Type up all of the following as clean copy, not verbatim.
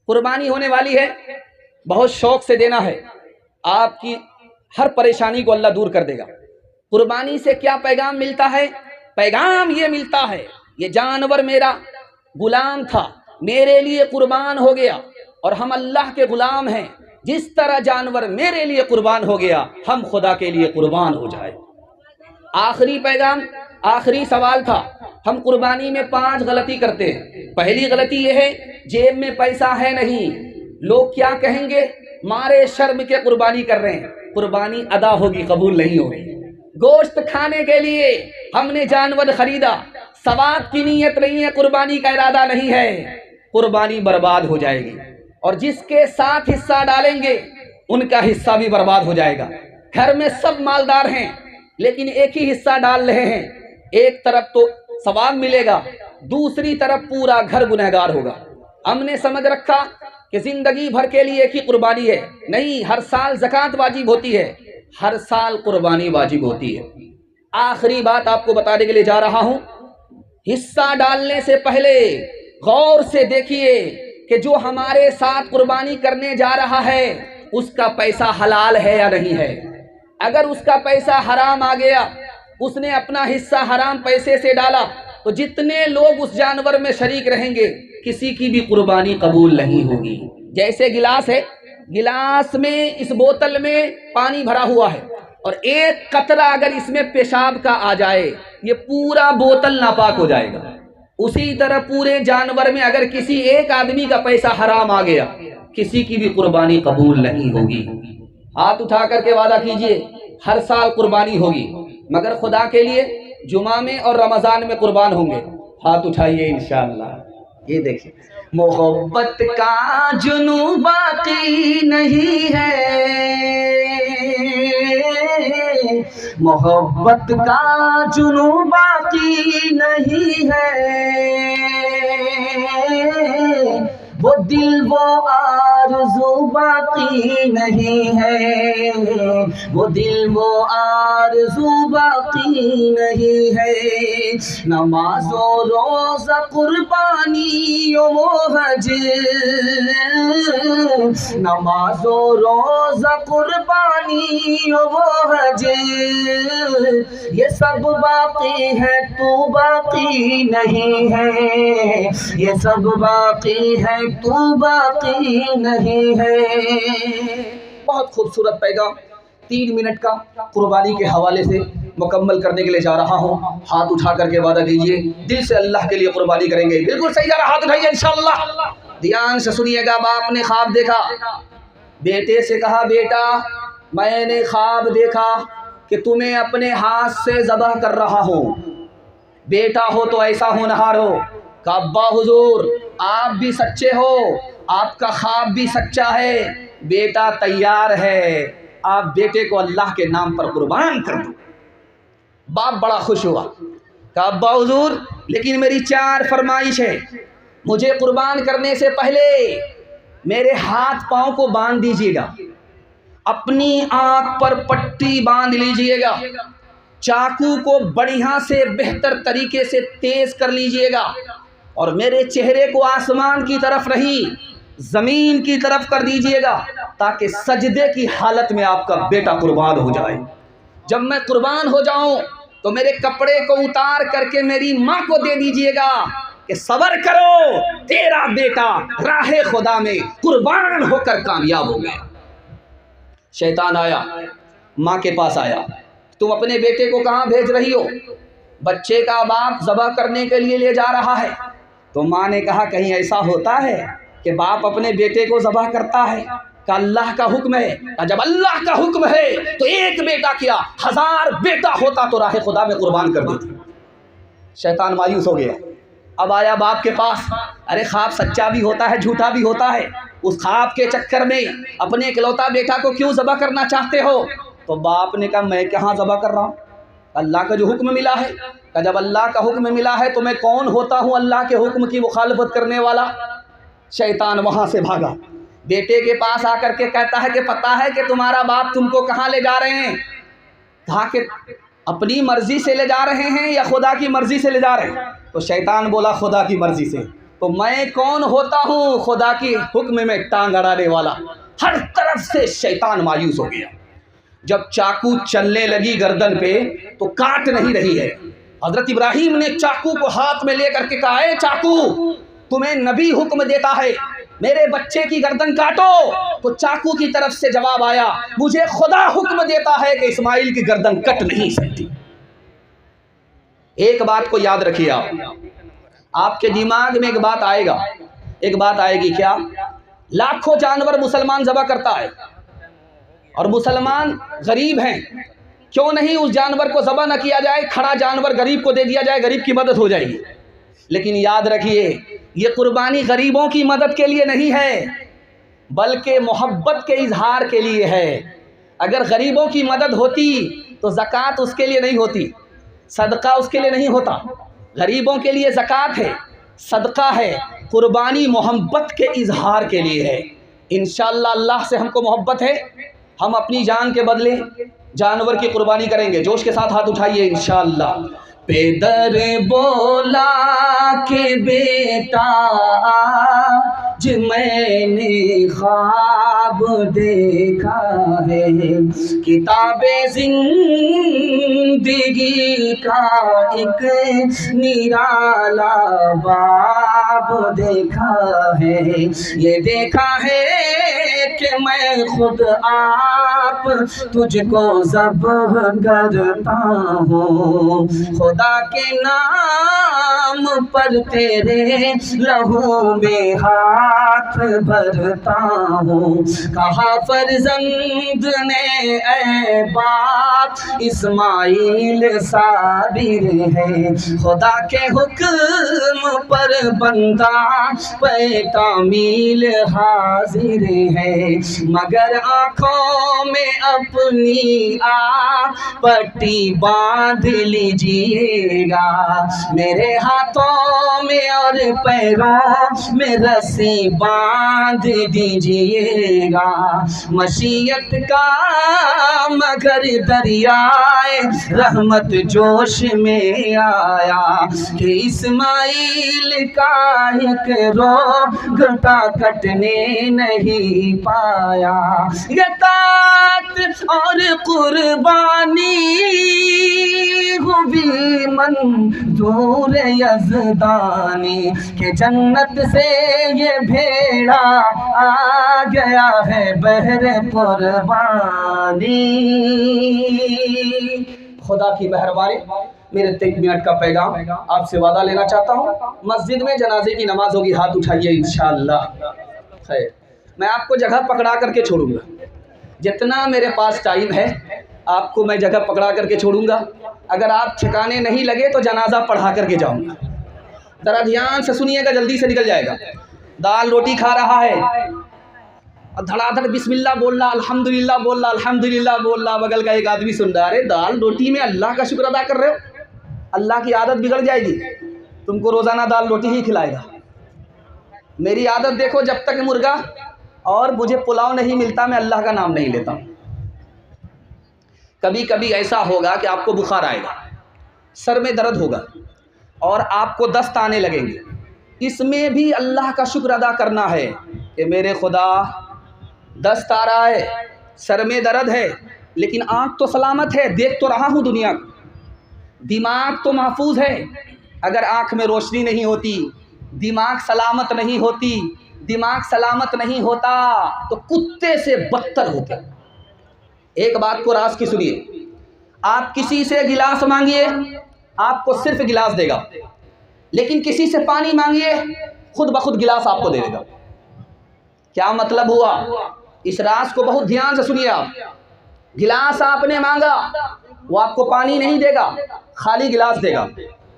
कुर्बानी होने वाली है, बहुत शौक से देना है, आपकी हर परेशानी को अल्लाह दूर कर देगा। कुर्बानी से क्या पैगाम मिलता है? पैगाम ये मिलता है, ये जानवर मेरा गुलाम था, मेरे लिए कुर्बान हो गया, और हम अल्लाह के गुलाम हैं। जिस तरह जानवर मेरे लिए कुर्बान हो गया, हम खुदा के लिए कुर्बान हो जाए। आखिरी पैगाम, आखिरी सवाल था। हम कुर्बानी में 5 गलती करते हैं। पहली गलती यह है, जेब में पैसा है नहीं, लोग क्या कहेंगे, मारे शर्म के कुर्बानी कर रहे हैं। कुर्बानी अदा होगी, कबूल नहीं होगी। गोश्त खाने के लिए हमने जानवर खरीदा, सवाब की नीयत नहीं है, कुर्बानी का इरादा नहीं है, कुर्बानी बर्बाद हो जाएगी। और जिसके साथ हिस्सा डालेंगे उनका हिस्सा भी बर्बाद हो जाएगा। घर में सब मालदार हैं लेकिन एक ही हिस्सा डाल रहे हैं, एक तरफ तो सवाब मिलेगा, दूसरी तरफ पूरा घर गुनहगार होगा। हमने समझ रखा कि जिंदगी भर के लिए एक ही कुर्बानी है, नहीं, हर साल ज़कात वाजिब होती है, हर साल कुर्बानी वाजिब होती है। आखिरी बात आपको बताने के लिए जा रहा हूं, हिस्सा डालने से पहले गौर से देखिए कि जो हमारे साथ कुर्बानी करने जा रहा है उसका पैसा हलाल है या नहीं है। अगर उसका पैसा हराम आ गया, उसने अपना हिस्सा हराम पैसे से डाला, तो जितने लोग उस जानवर में शरीक रहेंगे किसी की भी कुर्बानी कबूल नहीं होगी। जैसे गिलास है, गिलास में, इस बोतल में पानी भरा हुआ है और एक कतरा अगर इसमें पेशाब का आ जाए, ये पूरा बोतल नापाक हो जाएगा। उसी तरह पूरे जानवर में अगर किसी एक आदमी का पैसा हराम आ गया, किसी की भी कुर्बानी कबूल नहीं होगी। हाथ उठा करके वादा कीजिए, हर साल कुर्बानी होगी, मगर खुदा के लिए जुमा में और रमजान में कुर्बान होंगे। हाथ उठाइए इंशाअल्लाह। ये देखिए, मोहब्बत का जुनून बाकी नहीं है, मोहब्बत का जुनून बाकी नहीं है, वो दिल वो आरज़ू बाकी नहीं है, वो दिल वो आरज़ू बाकी नहीं है। नमाज़ो रोज़ा कुर्बानी वो हज, नमाज़ो रोज़ा कुर्बानी वो हज, ये सब बाकी है, तू बाकी नहीं है, ये सब बाकी है, तू बाकी नहीं है। बहुत खूबसूरत पैगाम 3 मिनट का कुर्बानी के हवाले से मुकम्मल करने के लिए जा रहा हूँ। हाथ उठा करके वादा कीजिए, दिल से अल्लाह के लिए कुर्बानी करेंगे। बिल्कुल सही जा रहा, हाथ उठाइए इंशाअल्लाह। ध्यान से सुनिएगा। बाप ने ख्वाब देखा, बेटे से कहा, बेटा मैंने ख्वाब देखा कि तुम्हें अपने हाथ से ज़बह कर रहा हूँ, बेटा हो तो ऐसा होनहार हो। कहा, अब्बा हुजूर आप भी सच्चे हो, आपका ख्वाब भी सच्चा है, बेटा तैयार है, आप बेटे को अल्लाह के नाम पर कुर्बान कर दो। बाप बड़ा खुश हुआ। कहा, अब्बा हुजूर लेकिन मेरी 4 फरमाइश है, मुझे कुर्बान करने से पहले मेरे हाथ पाँव को बांध दीजिएगा, अपनी आँख पर पट्टी बांध लीजिएगा, चाकू को बढ़िया से बेहतर तरीके से तेज कर लीजिएगा, और मेरे चेहरे को आसमान की तरफ नहीं ज़मीन की तरफ कर दीजिएगा, ताकि सजदे की हालत में आपका बेटा कुर्बान हो जाए। जब मैं कुर्बान हो जाऊं तो मेरे कपड़े को उतार करके मेरी माँ को दे दीजिएगा कि सब्र करो, तेरा बेटा राहे खुदा में कुर्बान होकर कामयाब हो गया। शैतान आया, माँ के पास आया, तुम अपने बेटे को कहाँ भेज रही हो? बच्चे का बाप ज़बह करने के लिए ले जा रहा है। तो माँ ने कहा, कहीं ऐसा होता है कि बाप अपने बेटे को ज़बह करता है? का अल्लाह का हुक्म है। जब अल्लाह का हुक्म है तो एक बेटा क्या 1000 बेटा होता तो राहे खुदा में कुर्बान कर देते। शैतान मायूस हो गया। अब आया बाप के पास, अरे ख्वाब सच्चा भी होता है, झूठा भी होता है, उस ख्वाब के चक्कर में अपने इकलौता बेटा को क्यों ज़बह करना चाहते हो? तो बाप ने कहा, मैं कहाँ ज़बह कर रहा हूँ, अल्लाह का जो हुक्म मिला है। जब अल्लाह का हुक्म मिला है तो मैं कौन होता हूँ अल्लाह के हुक्म की मुखालफत करने वाला? शैतान वहाँ से भागा, बेटे के पास आकर के कहता है कि पता है कि तुम्हारा बाप तुमको कहाँ ले जा रहे हैं? कहा कि अपनी मर्जी से ले जा रहे हैं या खुदा की मर्जी से ले जा रहे हैं? तो शैतान बोला, खुदा की मर्जी से। तो मैं कौन होता हूँ? खुदा की हुक्म में टांग अड़ाने वाला। हर तरफ से शैतान मायूस हो गया। जब चाकू चलने लगी गर्दन पे तो काट नहीं रही है। हजरत इब्राहिम ने चाकू को हाथ में लेकर के कहा, है चाकू, तुम्हें नबी हुक्म देता है मेरे बच्चे की गर्दन काटो। तो चाकू की तरफ से जवाब आया, मुझे खुदा हुक्म देता है कि इस्माइल की गर्दन कट नहीं सकती। एक बात को याद रखिए, आपके दिमाग में एक बात आएगा, एक बात आएगी, क्या? लाखों जानवर मुसलमान ज़बह करता है और मुसलमान गरीब हैं, क्यों नहीं उस जानवर को ज़बह न किया जाए, खड़ा जानवर गरीब को दे दिया जाए, गरीब की मदद हो जाएगी। लेकिन याद रखिए, ये कुर्बानी गरीबों की मदद के लिए नहीं है, बल्कि मोहब्बत के इजहार के लिए है। अगर गरीबों की मदद होती तो ज़कात उसके लिए नहीं होती, सदका उसके लिए नहीं होता। गरीबों के लिए ज़कात है, सदका है, कुर्बानी मोहब्बत के इजहार के लिए है। इंशाअल्लाह अल्लाह से हमको मोहब्बत है, हम अपनी जान के बदले जानवर की कुर्बानी करेंगे। जोश के साथ हाथ उठाइए इंशाअल्लाह। पेदर बोला के बेटा आज मैंने ख्वाब देखा है, किताबे जिंदगी का एक निराला बाब देखा है। ये देखा है कि मैं खुद आप तुझको ज़ब्ह करता हूँ, खुदा के नाम पर तेरे लहू में हाथ भरता हूँ। कहा फर्जंद ने ऐ बाप इस्माइल साबिर है, खुदा के हुक्म पर बंदा पे तामील हाजिर है। मगर आँखों में अपनी पट्टी बांध लीजिएगा, मेरे हाथों में और पैरों में रस्सी बांध दीजिएगा। मशीयत का मगर दरियाए रहमत जोश में आया कि इस्माइल का एक रोगटा कटने नहीं पाया। ये तात और कुर्बानी हुई मंजूर यज़दानी के जन्नत से ये भेड़ा आ गया है बहरे कुर्बानी। खुदा की मेहरबानी, मेरे 3 मिनट का पैगाम आपसे वादा लेना चाहता हूँ। मस्जिद में जनाजे की नमाज होगी, हाथ उठाइए इंशाअल्लाह। खैर, मैं आपको जगह पकड़ा करके छोड़ूंगा, जितना मेरे पास टाइम है आपको मैं जगह पकड़ा करके छोड़ूंगा। अगर आप ठिकाने नहीं लगे तो जनाजा पढ़ा करके जाऊंगा। ज़रा ध्यान से सुनिएगा, जल्दी से निकल जाएगा। दाल रोटी खा रहा है और धड़ाधड़ बिस्मिल्लाह बोल रहा, अल्हम्दुलिल्लाह बोल रहा, अल्हम्दुलिल्लाह बोल रहा। बगल का एक आदमी सुन रहा, अरे दाल रोटी में अल्लाह का शुक्र अदा कर रहे हो, अल्लाह की आदत बिगड़ जाएगी, तुमको रोज़ाना दाल रोटी ही खिलाएगा। मेरी आदत देखो, जब तक मुर्गा और मुझे पुलाव नहीं मिलता मैं अल्लाह का नाम नहीं लेता। कभी कभी ऐसा होगा कि आपको बुखार आएगा, सर में दर्द होगा और आपको दस्त आने लगेंगे। इसमें भी अल्लाह का शुक्र अदा करना है कि मेरे खुदा दस्त आ रहा है, सर में दर्द है, लेकिन आँख तो सलामत है, देख तो रहा हूँ दुनिया को, दिमाग तो महफूज है। अगर आँख में रोशनी नहीं होती, दिमाग सलामत नहीं होती, दिमाग सलामत नहीं होता तो कुत्ते से बदतर होते। एक बात को राज की सुनिए, आप किसी से गिलास मांगिए आपको सिर्फ गिलास देगा, लेकिन किसी से पानी मांगिए खुद ब खुद गिलास आपको दे देगा। क्या मतलब हुआ? इस राज को बहुत ध्यान से सुनिए आप। गिलास आपने मांगा, वो आपको पानी नहीं देगा, खाली गिलास देगा।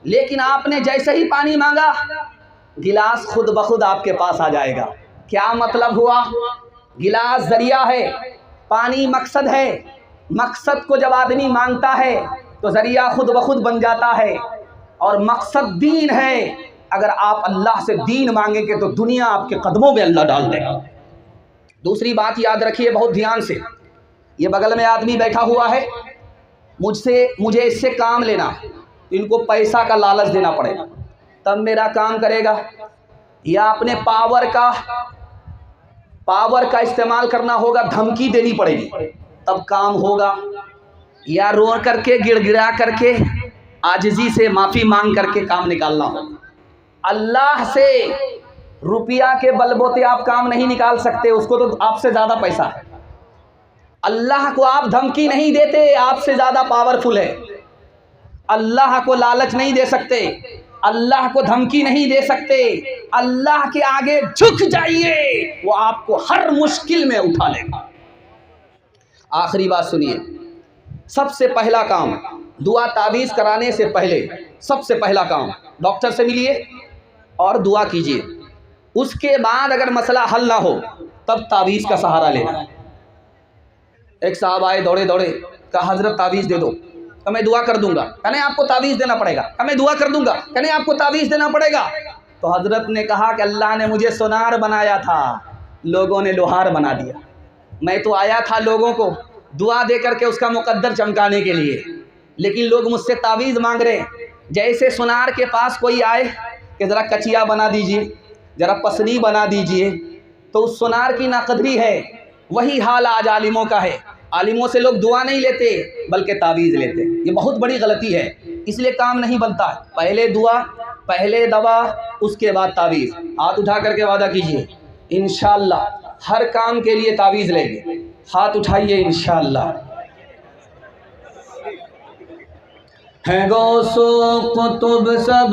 लेकिन आपने जैसे ही पानी मांगा, गिलास खुद ब खुद आपके पास आ जाएगा। क्या मतलब हुआ? गिलास जरिया है, पानी मकसद है। मकसद को जब आदमी मांगता है तो जरिया खुद ब खुद बन जाता है, और मकसद दीन है। अगर आप अल्लाह से दीन मांगेंगे तो दुनिया आपके कदमों में अल्लाह डाल देगा। दूसरी बात याद रखिए बहुत ध्यान से, ये बगल में आदमी बैठा हुआ है, मुझे इससे काम लेना है, इनको पैसा का लालच देना पड़ेगा तब मेरा काम करेगा। या अपने पावर का इस्तेमाल करना होगा, धमकी देनी पड़ेगी तब काम होगा, या रो करके गिड़गिड़ा करके आजिज़ी से माफ़ी मांग करके काम निकालना होगा। अल्लाह से रुपया के बलबूते आप काम नहीं निकाल सकते, उसको तो आपसे ज़्यादा पैसा है। अल्लाह को आप धमकी नहीं देते, आपसे ज़्यादा पावरफुल है। अल्लाह को लालच नहीं दे सकते, अल्लाह को धमकी नहीं दे सकते। अल्लाह के आगे झुक जाइए, वो आपको हर मुश्किल में उठा लेगा। आखिरी बात सुनिए, सबसे पहला काम दुआ तावीज़ कराने से पहले सबसे पहला काम डॉक्टर से मिलिए और दुआ कीजिए। उसके बाद अगर मसला हल ना हो तब तावीज़ का सहारा लेना। एक साहब आए दौड़े दौड़े, कहा हजरत तावीज़ दे दो। तो मैं दुआ कर दूंगा। कहने आपको तावीज़ देना पड़ेगा। मैं दुआ कर दूंगा। कहने आपको तावीज़ देना पड़ेगा। तो हजरत ने कहा कि अल्लाह ने मुझे सोनार बनाया था, लोगों ने लोहार बना दिया। मैं तो आया था लोगों को दुआ दे करके उसका मुकद्दर चमकाने के लिए, लेकिन लोग मुझसे तावीज़ मांग रहे हैं। जैसे सोनार के पास कोई आए कि ज़रा कचिया बना दीजिए, ज़रा पसनी बना दीजिए, तो उस सोनार की नाकदरी है। वही हाल आज आलिमों का है। आलिमों से लोग दुआ नहीं लेते बल्कि तावीज़ लेते। ये बहुत बड़ी गलती है, इसलिए काम नहीं बनता। पहले दुआ, पहले दवा, उसके बाद तावीज़। हाथ उठा करके वादा कीजिए इंशाअल्लाह हर काम के लिए तावीज़ लेंगे। हाथ उठाइए इंशाअल्लाह। है गौसो कुतुब सब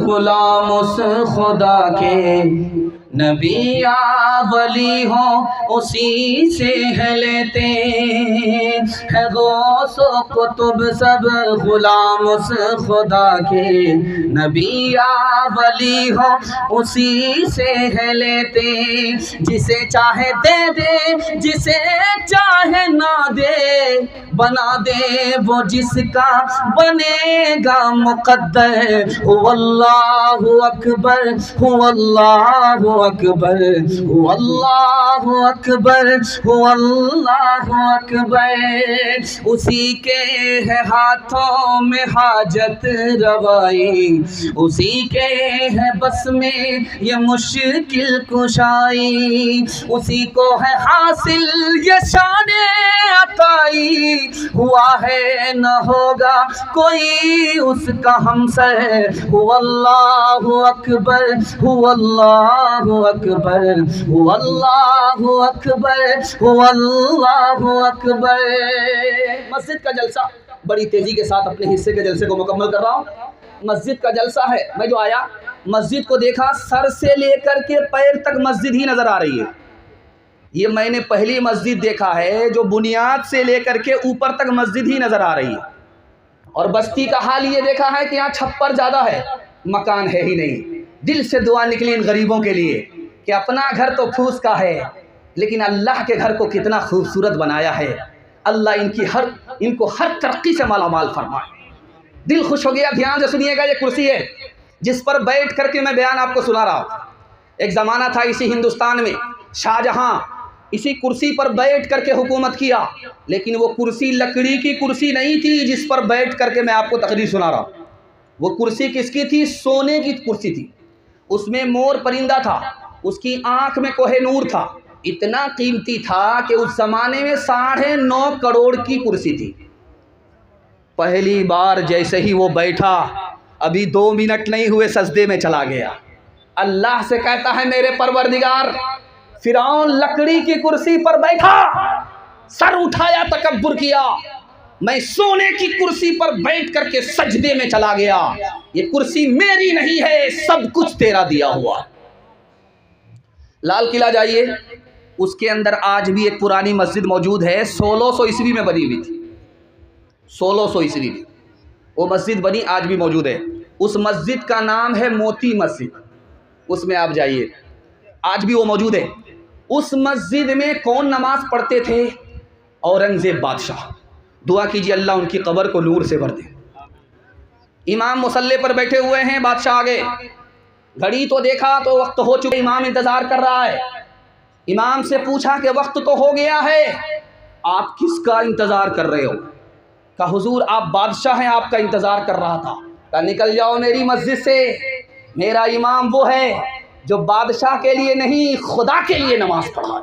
गुलाम उस खुदा के, नबी या वली हो उसी से है लेते। है गौसो कुतुब सब गुलाम उस खुदा के, नबी या वली हो उसी से है लेते। जिसे चाहे दे दे, जिसे चाहे ना दे, बना दे वो जिसका बनेगा मुक़द्दर। हुवल्लाहु अकबर, हुवल्लाहु अकबर, हुवल्लाहु अकबर, हुवल्लाहु अकबर। उसी के है हाथों में हाजत रवाई, उसी के है बस में ये मुश्किल कुशाई, उसी को है हासिल ये शाने अताई। हुआ है न होगा कोई उसका हमसर। हुवल्लाहु अकबर, हुवल्लाहु अकबर, हुवल्लाहु अकबर, हुवल्लाहु अकबर। मस्जिद का जलसा बड़ी तेजी के साथ अपने हिस्से के जलसे को मुकम्मल कर रहा हूँ। मस्जिद का जलसा है। मैं जो आया मस्जिद को देखा, सर से लेकर के पैर तक मस्जिद ही नजर आ रही है। ये मैंने पहली मस्जिद देखा है जो बुनियाद से लेकर के ऊपर तक मस्जिद ही नजर आ रही है। और बस्ती का हाल ये देखा है कि यहाँ छप्पर ज़्यादा है, मकान है ही नहीं। दिल से दुआ निकली इन गरीबों के लिए कि अपना घर तो फूस का है, लेकिन अल्लाह के घर को कितना खूबसूरत बनाया है। अल्लाह इनको हर तरक्की से मालामाल फरमाए। दिल खुश हो गया। ध्यान से सुनिएगा, ये कुर्सी है जिस पर बैठ करके मैं बयान आपको सुना रहा हूँ। एक ज़माना था इसी हिंदुस्तान में, शाहजहां इसी कुर्सी पर बैठ करके हुकूमत किया, लेकिन वो कुर्सी लकड़ी की कुर्सी नहीं थी जिस पर बैठ करके मैं आपको तकरीर सुना रहा हूँ। वो कुर्सी किसकी थी? सोने की कुर्सी थी। उसमें मोर परिंदा था, उसकी आंख में कोहेनूर था। इतना कीमती था कि उस ज़माने में 9.5 करोड़ की कुर्सी थी। पहली बार जैसे ही वो बैठा, अभी 2 मिनट नहीं हुए सजदे में चला गया। अल्लाह से कहता है, मेरे परवरदिगार, फिरौन लकड़ी की कुर्सी पर बैठा, सर उठाया, तकब्बुर किया, मैं सोने की कुर्सी पर बैठ करके सजदे में चला गया। ये कुर्सी मेरी नहीं है, सब कुछ तेरा दिया हुआ। लाल किला जाइए, उसके अंदर आज भी एक पुरानी मस्जिद मौजूद है। 1600 ईस्वी में बनी हुई थी। 1600 ईस्वी में वो मस्जिद बनी, आज भी मौजूद है। उस मस्जिद का नाम है मोती मस्जिद। उसमें आप जाइए, आज भी वो मौजूद है। उस मस्जिद में कौन नमाज पढ़ते थे? औरंगजेब बादशाह। दुआ कीजिए अल्लाह उनकी कब्र को नूर से भर दे। इमाम मुसल्ले पर बैठे हुए हैं, बादशाह आगे। घड़ी तो देखा तो वक्त हो चुका, इमाम इंतज़ार कर रहा है। इमाम से पूछा कि वक्त तो हो गया है, आप किसका इंतज़ार कर रहे हो? कहा हुजूर आप बादशाह हैं, आपका इंतज़ार कर रहा था। कहा निकल जाओ मेरी मस्जिद से, मेरा इमाम वो है जो बादशाह के लिए नहीं खुदा के लिए नमाज पढ़ाए।